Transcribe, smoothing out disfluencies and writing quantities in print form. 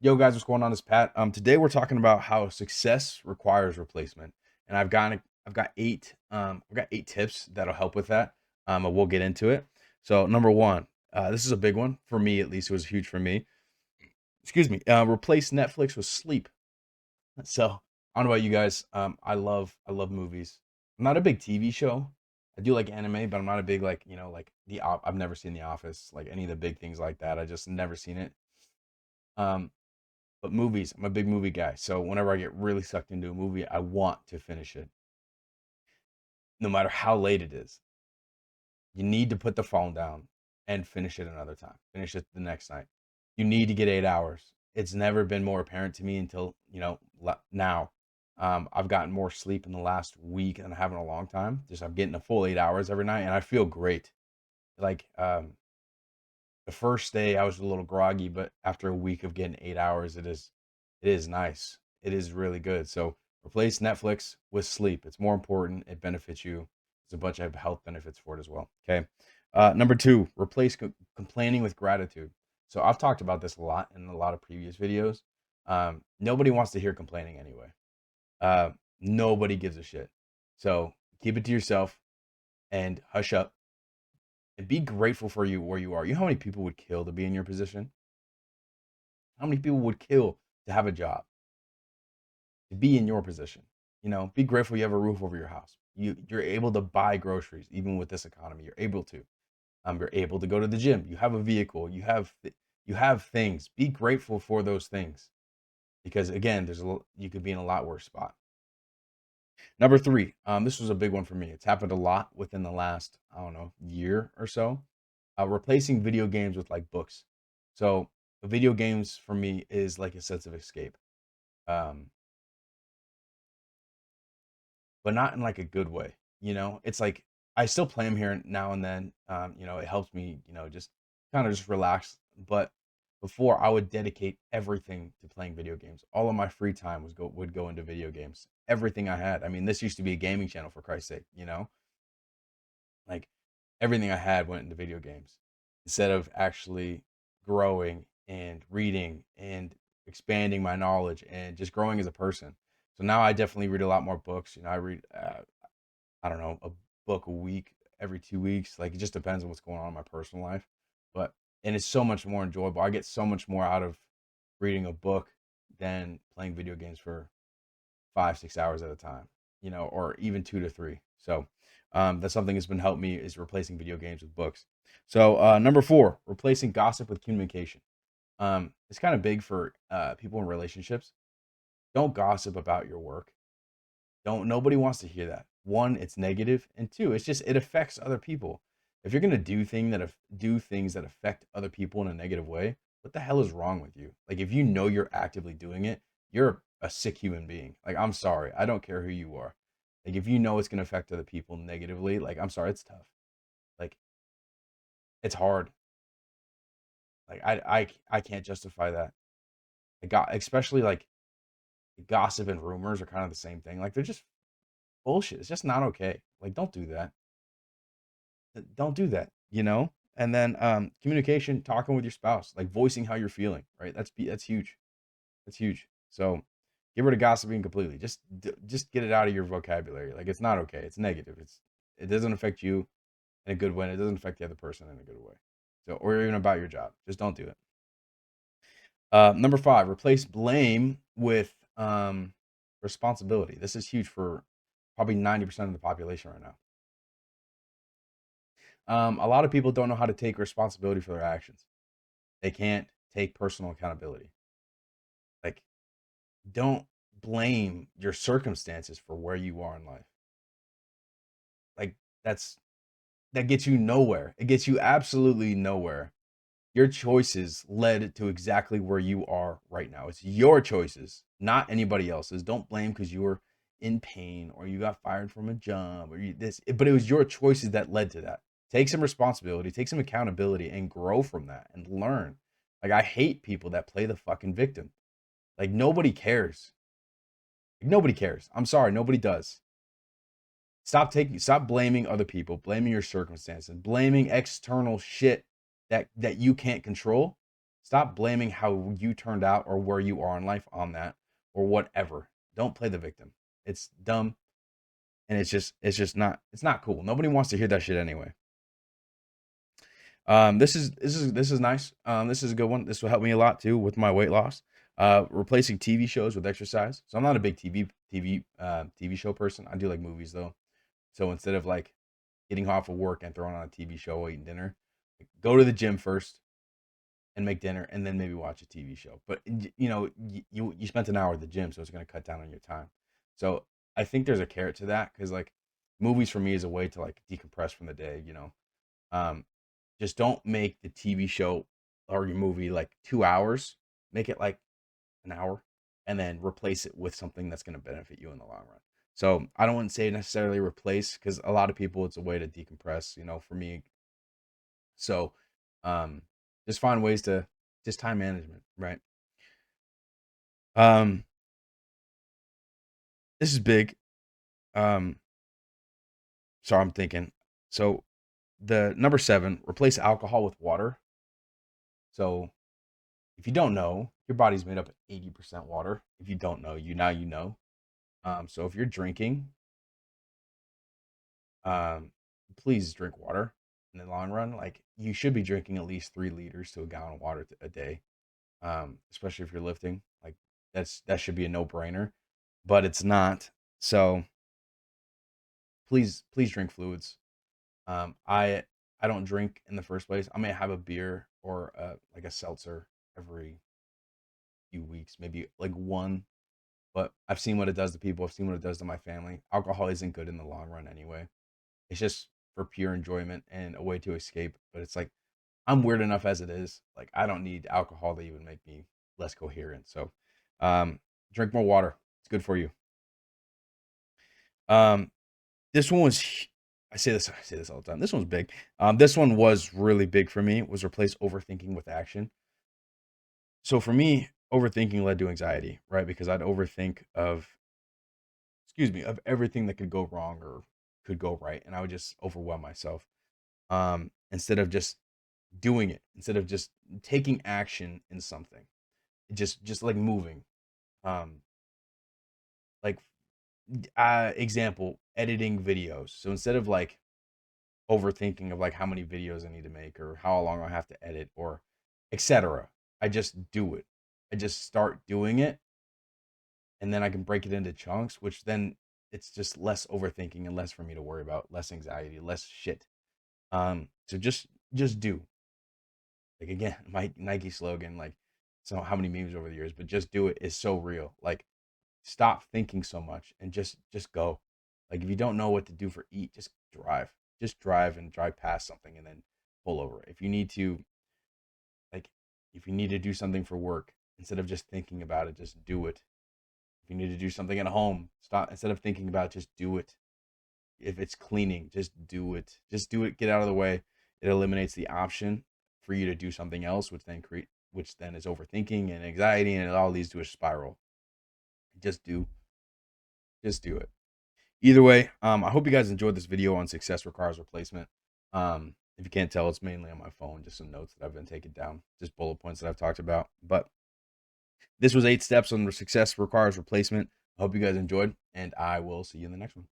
Yo, guys, what's going on? It's Pat. Today we're talking about how success requires replacement, and I've got 8 tips that'll help with that. And we'll get into it. So, number one, this is a big one for me. At least it was huge for me. Excuse me. Replace Netflix with sleep. So, I don't know about you guys. I love movies. I'm not a big TV show. I do like anime, but I'm not a big like like I've never seen The Office, like any of the big things like that. I just never seen it. Um, But movies, I'm a big movie guy. So whenever I get really sucked into a movie, I want to finish it, no matter how late it is. You need to put the phone down and finish it another time. Finish it the next night. You need to get 8 hours. It's never been more apparent to me until, now. I've gotten more sleep in the last week than I have in a long time. Just I'm getting a full 8 hours every night and I feel great. Like the first day I was a little groggy, but after a week of getting 8 hours, it is nice. It is really good. So replace Netflix with sleep. It's more important. It benefits you. There's a bunch of health benefits for it as well. Okay. Number two, replace complaining with gratitude. So I've talked about this a lot in a lot of previous videos. Nobody wants to hear complaining anyway. Uh, Nobody gives a shit. So keep it to yourself and hush up and be grateful for you where you are. You know how many people would kill to be in your position? How many people would kill to have a job, to be in your position? Be grateful you have a roof over your house. You're able to buy groceries even with this economy. You're able to. You're able to go to the gym. You have a vehicle. You have things. Be grateful for those things because again, you could be in a lot worse spot. Number three, this was a big one for me. It's happened a lot within the last, I don't know, year or so. Replacing video games with like books. So video games for me is like a sense of escape, um, but not in like a good way. It's like I still play them here now and then. It helps me, just kind of just relax. But before, I would dedicate everything to playing video games. All of my free time would go into video games. Everything I had. I mean, this used to be a gaming channel for Christ's sake. Like everything I had went into video games instead of actually growing and reading and expanding my knowledge and just growing as a person. So now I definitely read a lot more books. I read, I don't know, a book a week, every 2 weeks. Like it just depends on what's going on in my personal life. But, and it's so much more enjoyable. I get so much more out of reading a book than playing video games for 5, 6 hours at a time, or even 2 to 3. So that's something that's been helped me is replacing video games with books. So number four, replacing gossip with communication. It's kind of big for people in relationships. Don't gossip about your work. Don't Nobody wants to hear that. One, it's negative, and two, it affects other people. If you're gonna do things that affect other people in a negative way, what the hell is wrong with you? Like if you know you're actively doing it, you're a sick human being. Like I'm sorry, I don't care who you are. Like if you know it's gonna affect other people negatively, like I'm sorry, it's tough. Like it's hard. Like I can't justify that. Especially like gossip and rumors are kind of the same thing. Like they're just bullshit. It's just not okay. Like don't do that. Don't do that. And then communication, talking with your spouse, like voicing how you're feeling, right? That's huge. That's huge. So get rid of gossiping completely. Just get it out of your vocabulary. Like it's not okay. It's negative. It doesn't affect you in a good way. And it doesn't affect the other person in a good way. So or even about your job. Just don't do it. Number five, replace blame with responsibility. This is huge for probably 90% of the population right now. A lot of people don't know how to take responsibility for their actions. They can't take personal accountability. Like, don't blame your circumstances for where you are in life. Like, that's that gets you nowhere. It gets you absolutely nowhere. Your choices led to exactly where you are right now. It's your choices, not anybody else's. Don't blame because you were in pain or you got fired from a job or but it was your choices that led to that. Take some responsibility, take some accountability, and grow from that and learn. Like, I hate people that play the fucking victim. Like, nobody cares. Like, nobody cares. I'm sorry, nobody does. Stop blaming other people, blaming your circumstances, blaming external shit that you can't control. Stop blaming how you turned out or where you are in life on that or whatever. Don't play the victim. It's dumb and it's just not it's not cool. Nobody wants to hear that shit anyway. This is nice. This is a good one. This will help me a lot too with my weight loss. Replacing TV shows with exercise. So I'm not a big TV show person. I do like movies though. So instead of like getting off of work and throwing on a TV show while eating dinner, like, go to the gym first and make dinner and then maybe watch a TV show. But you spent an hour at the gym, so it's gonna cut down on your time. So I think there's a carrot to that because like movies for me is a way to like decompress from the day. Um, just don't make the TV show or your movie like 2 hours. Make it like an hour, and then replace it with something that's going to benefit you in the long run. So I don't want to say necessarily replace because a lot of people it's a way to decompress. For me, so um, just find ways to just time management, right? Um, this is big. Um, sorry, I'm thinking. So the number 7, replace alcohol with water. So if you don't know, your body's made up of 80% water. If you don't know, you know. So if you're drinking, um, please drink water in the long run. Like you should be drinking at least 3 liters to a gallon of water a day. Especially if you're lifting. Like that should be a no brainer, but it's not. So please drink fluids. I don't drink in the first place. I may have a beer or like a seltzer every few weeks, maybe like one. But I've seen what it does to people. I've seen what it does to my family. Alcohol isn't good in the long run anyway. It's just for pure enjoyment and a way to escape. But it's like I'm weird enough as it is. Like I don't need alcohol to even make me less coherent. So, um, drink more water. It's good for you. Um, this one was. I say this all the time. This one's big. This one was really big for me. Was replace overthinking with action. So for me, overthinking led to anxiety, right? Because I'd overthink of, excuse me, of everything that could go wrong or could go right, and I would just overwhelm myself. Instead of just doing it, instead of just taking action in something, just like moving. Um, like example, editing videos. So instead of like overthinking of like how many videos I need to make or how long I have to edit or etc. I just do it. I just start doing it and then I can break it into chunks, which then it's just less overthinking and less for me to worry about, less anxiety, less shit. So just do. Like again, my Nike slogan, like so how many memes over the years, but just do it is so real. Like stop thinking so much and just go. Like if you don't know what to do for eat, just drive. Just drive and drive past something and then pull over. If you need to like if you need to do something for work, instead of just thinking about it, just do it. If you need to do something at home, stop instead of thinking about it, just do it. If it's cleaning, just do it. Just do it, get out of the way. It eliminates the option for you to do something else, which then is overthinking and anxiety and it all leads to a spiral. Just do just do it. Either way, I hope you guys enjoyed this video on success requires replacement. If you can't tell, it's mainly on my phone, just some notes that I've been taking down, just bullet points that I've talked about. But this was 8 steps on success requires replacement. I hope you guys enjoyed, and I will see you in the next one.